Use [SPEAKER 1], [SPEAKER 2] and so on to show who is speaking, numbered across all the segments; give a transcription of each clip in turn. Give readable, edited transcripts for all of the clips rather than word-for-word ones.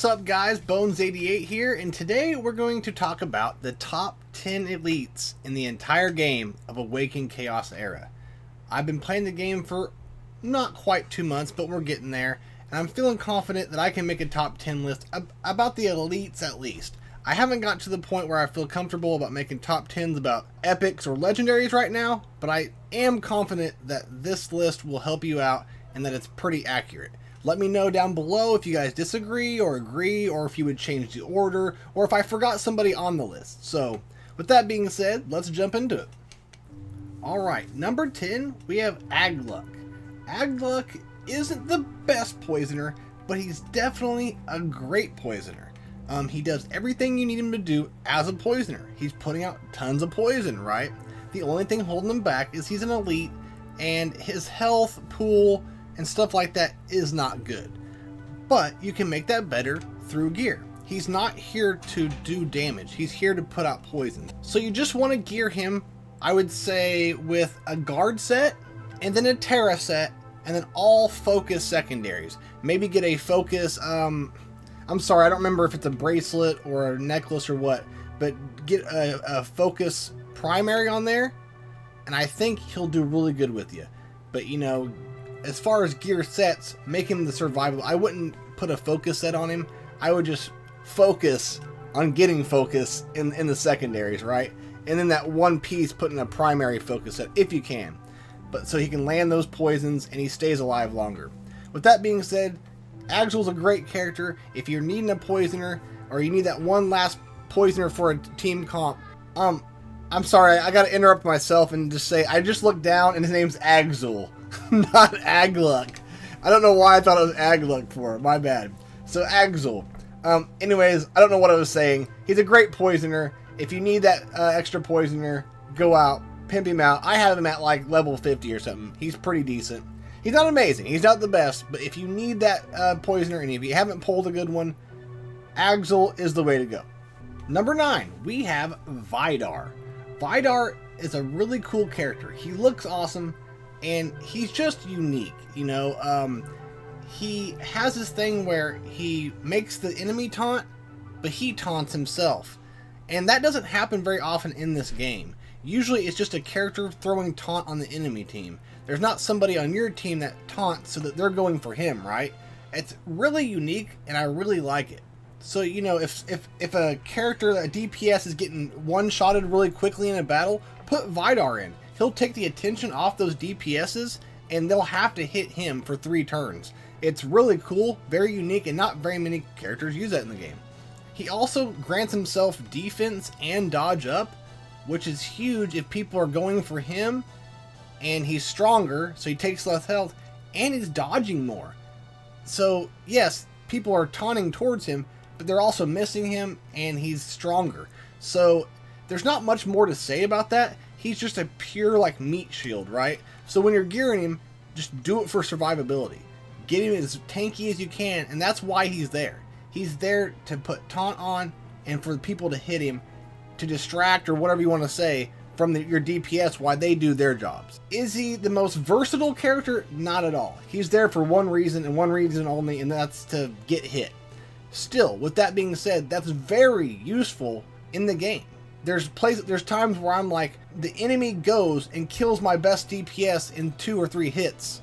[SPEAKER 1] What's up guys, Bones88 here, and today we're going to talk about the top 10 elites in the entire game of Awaken Chaos Era. I've been playing the game for not quite 2 months, but we're getting there, and I'm feeling confident that I can make a top 10 list about the elites at least. I haven't got to the point where I feel comfortable about making top 10s about epics or legendaries right now, but I am confident that this list will help you out and that it's pretty accurate. Let me know down below if you guys disagree or agree, or if you would change the order, or if I forgot somebody on the list. So, with that being said, let's jump into it. Alright, number 10, we have Aglock. Aglock isn't the best poisoner, but he's definitely a great poisoner. He does everything you need him to do as a poisoner. He's putting out tons of poison, right? The only thing holding him back is he's an elite, and his health pool and stuff like that is not good. But you can make that better through gear. He's not here to do damage. He's here to put out poison. So you just want to gear him, I would say, with a guard set, and then a Terra set, and then all focus secondaries. Maybe get a focus, I'm sorry, I don't remember if it's a bracelet or a necklace or what, but get a focus primary on there, and I think he'll do really good with you. But you know, as far as gear sets, make him the survival. I wouldn't put a focus set on him. I would just focus on getting focus in the secondaries, right? And then that one piece put in a primary focus set, if you can. But so he can land those poisons and he stays alive longer. With that being said, Aglock's a great character. If you're needing a poisoner, or you need that one last poisoner for a team comp, I'm sorry, I gotta interrupt myself and just say, I just looked down and his name's Agzul. Not Aglock. I don't know why I thought it was Aglock for. My bad. So Agzul. Anyways, I don't know what I was saying. He's a great poisoner. If you need that extra poisoner, go out, pimp him out. I have him at like level 50 or something. He's pretty decent. He's not amazing. He's not the best. But if you need that poisoner, and if you haven't pulled a good one, Agzul is the way to go. Number 9, we have Vydar. Vydar is a really cool character. He looks awesome. And he's just unique, you know. He has this thing where he makes the enemy taunt, but he taunts himself. And that doesn't happen very often in this game. Usually it's just a character throwing taunt on the enemy team. There's not somebody on your team that taunts so that they're going for him, right? It's really unique, and I really like it. So, you know, if a character, a DPS, is getting one-shotted really quickly in a battle, put Vydar in. He'll take the attention off those DPSs, and they'll have to hit him for 3 turns. It's really cool, very unique, and not very many characters use that in the game. He also grants himself defense and dodge up, which is huge if people are going for him, and he's stronger, so he takes less health, and he's dodging more. So, yes, people are taunting towards him, but they're also missing him, and he's stronger. So, there's not much more to say about that. He's just a pure, like, meat shield, right? So when you're gearing him, just do it for survivability. Get him as tanky as you can, and that's why he's there. He's there to put taunt on, and for people to hit him, to distract, or whatever you want to say, from your DPS while they do their jobs. Is he the most versatile character? Not at all. He's there for one reason, and one reason only, and that's to get hit. Still, with that being said, that's very useful in the game. There's times where I'm like, the enemy goes and kills my best DPS in 2 or 3 hits.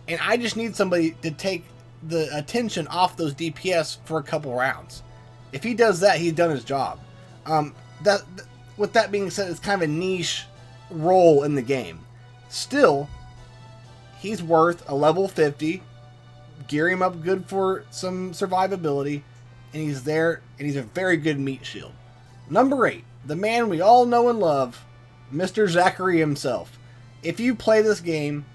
[SPEAKER 1] And I just need somebody to take the attention off those DPS for a couple rounds. If he does that, he's done his job. With that being said, it's kind of a niche role in the game. Still, he's worth a level 50. Gear him up good for some survivability. And he's there, and he's a very good meat shield. Number 8, the man we all know and love, Mr. Zachary himself. If you play this game,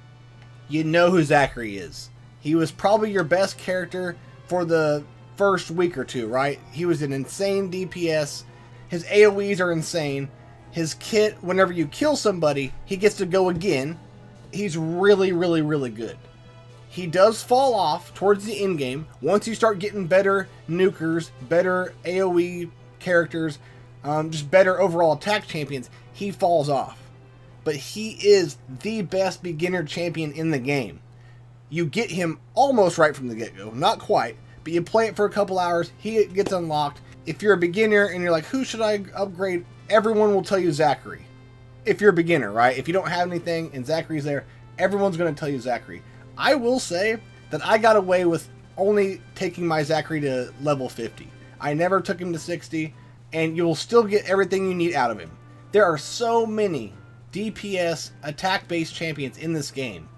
[SPEAKER 1] you know who Zachary is. He was probably your best character for the first week or 2, right? He was an insane DPS. His AoEs are insane. His kit, whenever you kill somebody, he gets to go again. He's really, really, really good. He does fall off towards the end game. Once you start getting better nukers, better AoE characters, just better overall attack champions, he falls off. But he is the best beginner champion in the game. You get him almost right from the get-go. Not quite, but you play it for a couple hours, he gets unlocked. If you're a beginner and you're like, who should I upgrade? Everyone will tell you Zachary. If you're a beginner, right? If you don't have anything and Zachary's there, everyone's going to tell you Zachary. I will say that I got away with only taking my Zachary to level 50. I never took him to 60, and you'll still get everything you need out of him. There are so many DPS attack-based champions in this game.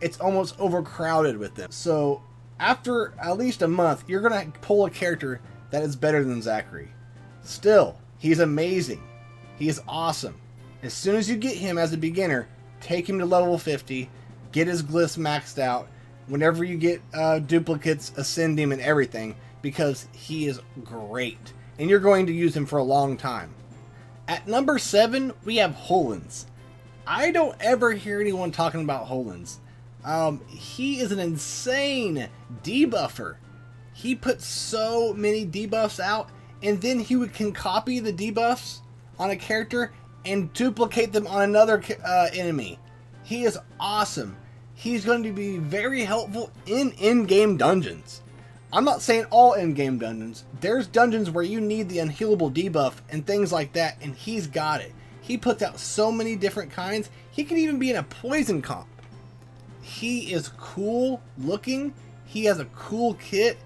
[SPEAKER 1] It's almost overcrowded with them. So after at least a month, you're going to pull a character that is better than Zachary. Still, he's amazing. He is awesome. As soon as you get him as a beginner, take him to level 50, get his glyphs maxed out. Whenever you get duplicates, ascend him and everything, because he is great. And you're going to use him for a long time. At number 7, we have Holland. I don't ever hear anyone talking about Holland. He is an insane debuffer. He puts so many debuffs out, and then he can copy the debuffs on a character and duplicate them on another enemy. He is awesome. He's going to be very helpful in in-game dungeons. I'm not saying all in-game dungeons. There's dungeons where you need the unhealable debuff and things like that, and he's got it. He puts out so many different kinds. He can even be in a poison comp. He is cool looking. He has a cool kit,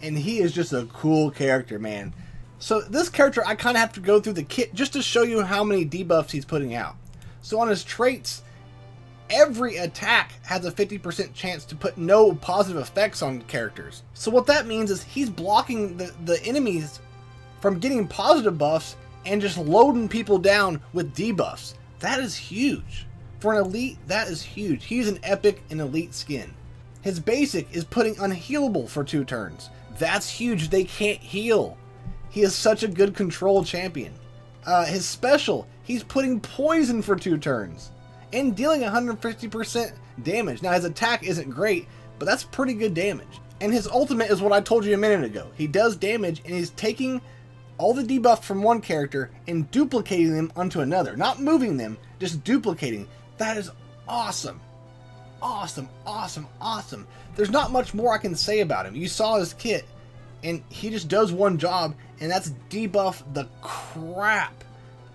[SPEAKER 1] and he is just a cool character, man. So this character, I kind of have to go through the kit just to show you how many debuffs he's putting out. So on his traits, every attack has a 50% chance to put no positive effects on characters. So what that means is he's blocking the enemies from getting positive buffs and just loading people down with debuffs. That is huge. For an elite, that is huge. He's an epic and elite skin. His basic is putting unhealable for 2 turns. That's huge. They can't heal. He is such a good control champion. His special, he's putting poison for 2 turns and dealing 150% damage. Now his attack isn't great, but that's pretty good damage. And his ultimate is what I told you a minute ago. He does damage, and he's taking all the debuffs from one character and duplicating them onto another. Not moving them, just duplicating. That is awesome. Awesome, awesome, awesome. There's not much more I can say about him. You saw his kit, and he just does one job, and that's debuff the crap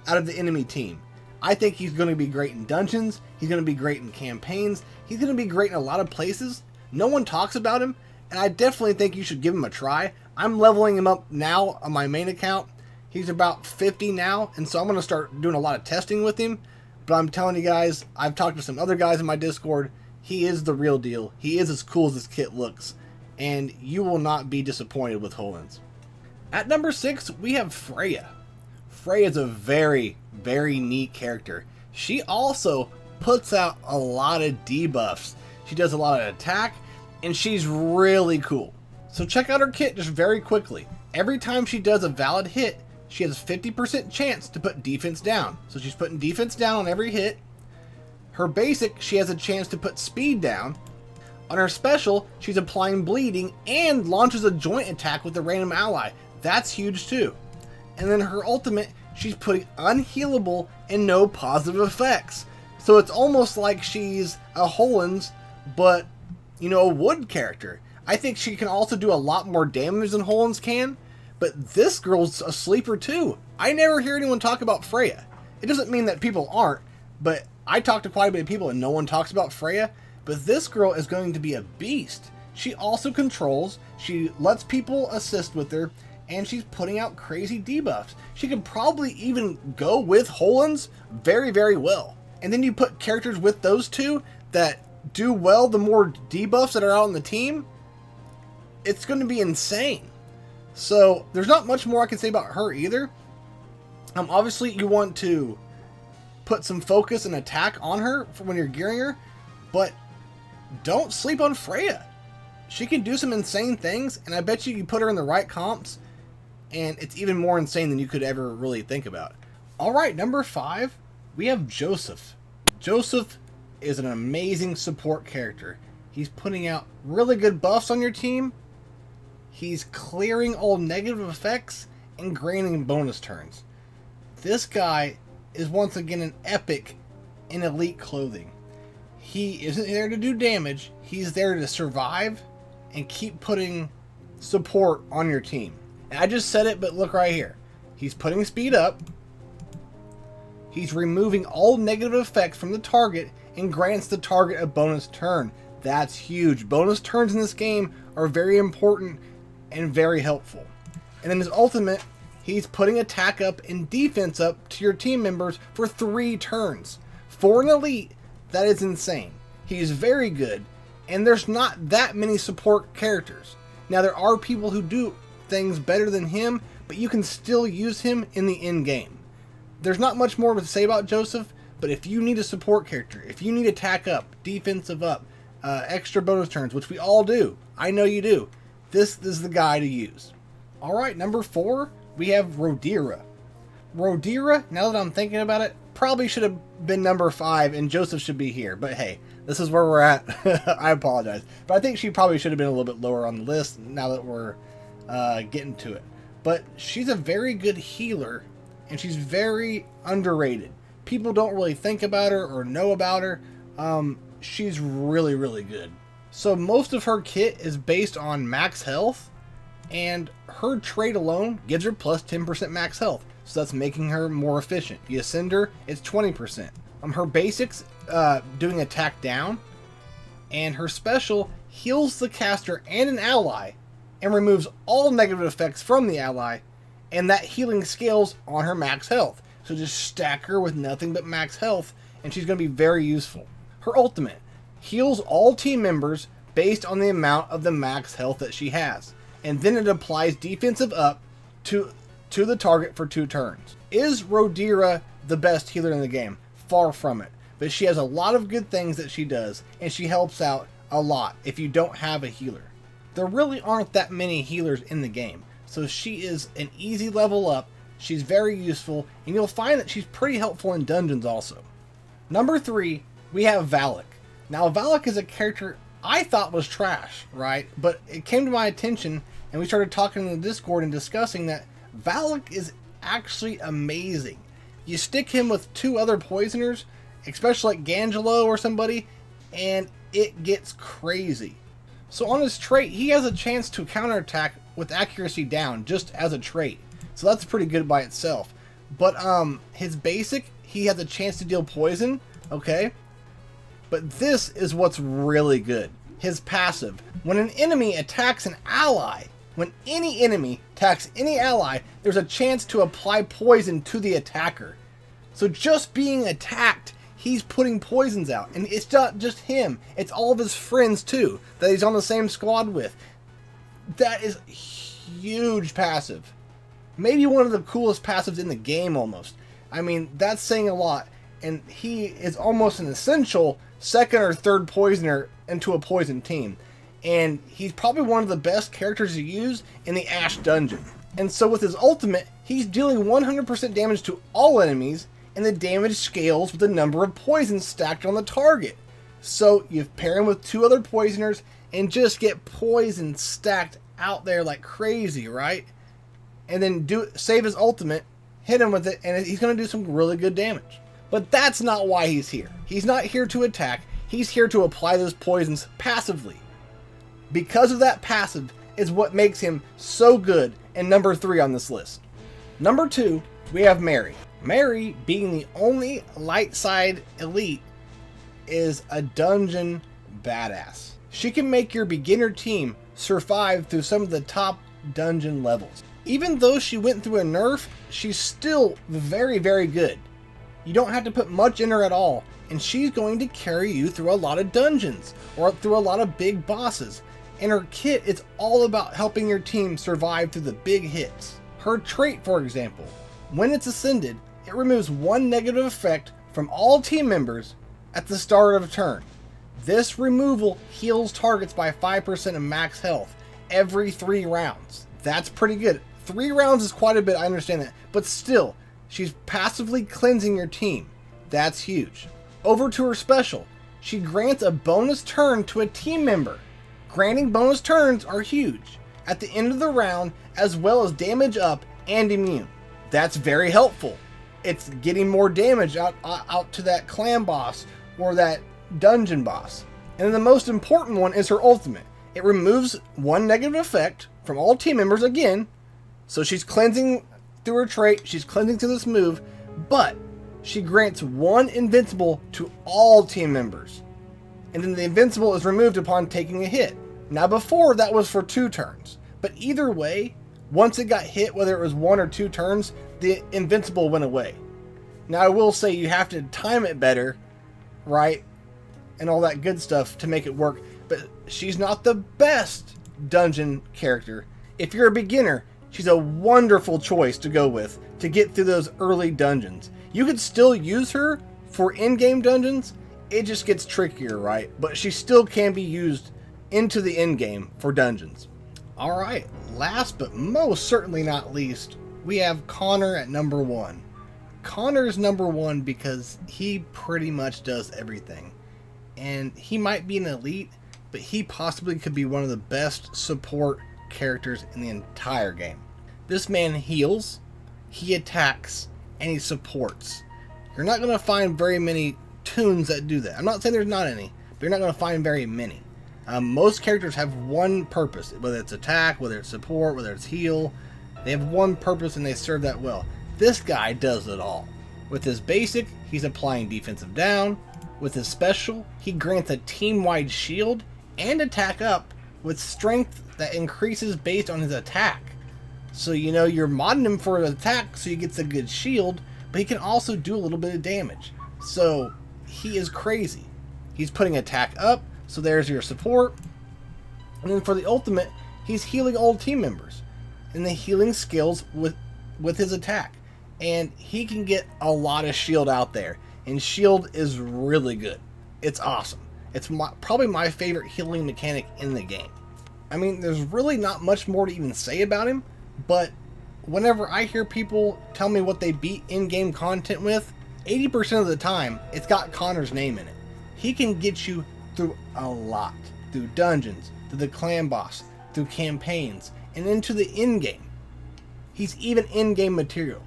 [SPEAKER 1] out of the enemy team. I think he's going to be great in dungeons. He's going to be great in campaigns. He's going to be great in a lot of places. No one talks about him, and I definitely think you should give him a try. I'm leveling him up now on my main account. He's about 50 now, and so I'm going to start doing a lot of testing with him. But I'm telling you guys, I've talked to some other guys in my Discord. He is the real deal. He is as cool as this kit looks, and you will not be disappointed with Holland. At number 6, we have Freya. Freya is a very, very neat character. She also puts out a lot of debuffs. She does a lot of attack, and she's really cool. So check out her kit just very quickly. Every time she does a valid hit, she has a 50% chance to put defense down. So she's putting defense down on every hit. Her basic, she has a chance to put speed down. On her special, she's applying bleeding and launches a joint attack with a random ally. That's huge too. And then her ultimate, she's putting unhealable and no positive effects. So it's almost like she's a Holland, but, you know, a wood character. I think she can also do a lot more damage than Holland can, but this girl's a sleeper too. I never hear anyone talk about Freya. It doesn't mean that people aren't, but I talk to quite a bit of people and no one talks about Freya. But this girl is going to be a beast. She also controls, she lets people assist with her, and she's putting out crazy debuffs. She could probably even go with Holland's very, very well. And then you put characters with those two that do well, the more debuffs that are out on the team, it's going to be insane. So there's not much more I can say about her either. Obviously you want to put some focus and attack on her for when you're gearing her, but don't sleep on Freya. She can do some insane things, and I bet you put her in the right comps, and it's even more insane than you could ever really think about. Alright, number 5, we have Joseph. Joseph is an amazing support character. He's putting out really good buffs on your team. He's clearing all negative effects and granting bonus turns. This guy is once again an epic in elite clothing. He isn't there to do damage. He's there to survive and keep putting support on your team. And I just said it, but look right here. He's putting speed up. He's removing all negative effects from the target and grants the target a bonus turn. That's huge. Bonus turns in this game are very important and very helpful. And then his ultimate, he's putting attack up and defense up to your team members for 3 turns. For an elite, that is insane. He's very good, and there's not that many support characters. Now, there are people who do things better than him, but you can still use him in the end game. There's not much more to say about Joseph, but if you need a support character, if you need attack up, defensive up, extra bonus turns, which we all do, I know you do, this is the guy to use. Alright, number 4, we have Vydar. Vydar, now that I'm thinking about it, probably should have been number 5, and Joseph should be here, but hey, this is where we're at. I apologize. But I think she probably should have been a little bit lower on the list now that we're getting to it. But she's a very good healer, and she's very underrated. People don't really think about her or know about her. She's really, really good. So most of her kit is based on max health, and her trait alone gives her plus 10% max health. So that's making her more efficient. You ascend her, it's 20%. Her basics, doing attack down, and her special heals the caster and an ally, and removes all negative effects from the ally, and that healing scales on her max health. So just stack her with nothing but max health, and she's going to be very useful. Her ultimate heals all team members based on the amount of the max health that she has, and then it applies defensive up to the target for 2 turns. Is Vydar the best healer in the game? Far from it. But she has a lot of good things that she does, and she helps out a lot if you don't have a healer. There really aren't that many healers in the game, so she is an easy level up, she's very useful, and you'll find that she's pretty helpful in dungeons also. Number 3, we have Valk. Now Valk is a character I thought was trash, right? But it came to my attention, and we started talking in the Discord and discussing that Valk is actually amazing. You stick him with 2 other poisoners, especially like Gangelo or somebody, and it gets crazy. So on his trait, he has a chance to counterattack with accuracy down, just as a trait. So that's pretty good by itself. But his basic, he has a chance to deal poison, okay? But this is what's really good. His passive. When an enemy attacks an ally, when any enemy attacks any ally, there's a chance to apply poison to the attacker. So just being attacked, he's putting poisons out. And it's not just him, it's all of his friends too, that he's on the same squad with. That is huge passive. Maybe one of the coolest passives in the game almost. I mean, that's saying a lot. And he is almost an essential 2nd or 3rd poisoner into a poison team. And he's probably one of the best characters to use in the Ash dungeon. And so with his ultimate, he's dealing 100% damage to all enemies, and the damage scales with the number of poisons stacked on the target. So you pair him with 2 other poisoners and just get poison stacked out there like crazy, right? And then save his ultimate, hit him with it, and he's going to do some really good damage. But that's not why he's here. He's not here to attack, he's here to apply those poisons passively. Because of that passive is what makes him so good and number 3 on this list. Number 2, we have Mary. Mary, being the only light side elite, is a dungeon badass. She can make your beginner team survive through some of the top dungeon levels. Even though she went through a nerf, she's still very, very good. You don't have to put much in her at all, and she's going to carry you through a lot of dungeons or through a lot of big bosses. And her kit is all about helping your team survive through the big hits. Her trait, for example, when it's ascended, it removes 1 negative effect from all team members at the start of a turn. This removal heals targets by 5% of max health every 3 rounds. That's pretty good. 3 rounds is quite a bit, I understand that, but still, she's passively cleansing your team. That's huge. Over to her special. She grants a bonus turn to a team member. Granting bonus turns are huge at the end of the round, as well as damage up and immune. That's very helpful. It's getting more damage out to that clan boss or that dungeon boss. And then the most important one is her ultimate. It removes 1 negative effect from all team members again. So she's cleansing through her trait, she's cleansing through this move, but she grants 1 invincible to all team members. And then the invincible is removed upon taking a hit. Now before, that was for 2 turns. But either way, once it got hit, whether it was 1 or 2 turns, the invincible went away. Now I will say you have to time it better, right? And all that good stuff to make it work. But she's not the best dungeon character. If you're a beginner, she's a wonderful choice to go with to get through those early dungeons. You could still use her for in-game dungeons. It just gets trickier, right? But she still can be used into the in-game for dungeons. Alright, last but most certainly not least, we have Connor at number 1. Connor's number 1 because he pretty much does everything. And he might be an elite, but he possibly could be one of the best support characters in the entire game. This man heals, he attacks, and he supports. You're not going to find very many toons that do that. I'm not saying there's not any, but you're not going to find very many. Most characters have one purpose, whether it's attack, whether it's support, whether it's heal. They have one purpose and they serve that well. This guy does it all. With his basic, he's applying defensive down. With his special, he grants a team-wide shield and attack up with strength that increases based on his attack. So you know you're modding him for an attack so he gets a good shield, but he can also do a little bit of damage. So he is crazy. He's putting attack up, so there's your support. And then for the ultimate, he's healing all team members. And the healing skills with his attack. And he can get a lot of shield out there. And shield is really good. It's awesome. It's probably my favorite healing mechanic in the game. I mean, there's really not much more to even say about him. But whenever I hear people tell me what they beat in-game content with, 80% of the time, it's got Connor's name in it. He can get you through a lot. Through dungeons, through the clan boss, through campaigns, and into the in-game. He's even in-game material.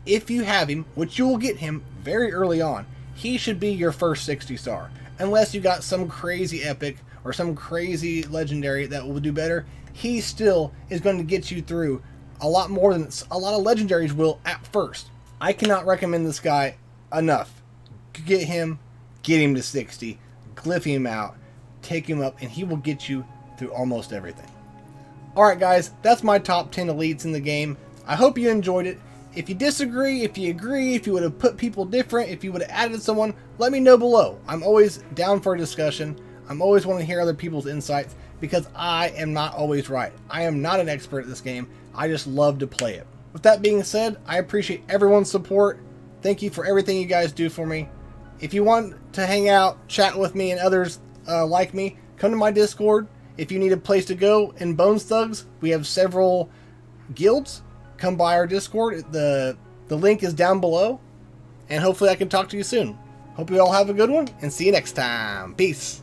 [SPEAKER 1] If you have him, which you will get him very early on, he should be your first 60 star. Unless you got some crazy epic or some crazy legendary that will do better, he still is going to get you through a lot more than a lot of legendaries will at first. I cannot recommend this guy enough. Get him to 60, glyph him out, take him up, and he will get you through almost everything. Alright guys, that's my top 10 elites in the game. I hope you enjoyed it. If you disagree, if you agree, if you would have put people different, if you would have added someone, let me know below. I'm always down for a discussion. I'm always wanting to hear other people's insights because I am not always right. I am not an expert at this game. I just love to play it. With that being said, I appreciate everyone's support. Thank you for everything you guys do for me. If you want to hang out, chat with me and others like me, come to my Discord. If you need a place to go in Bones Thugs, we have several guilds. Come by our Discord. The link is down below. And hopefully I can talk to you soon. Hope you all have a good one, and see you next time. Peace.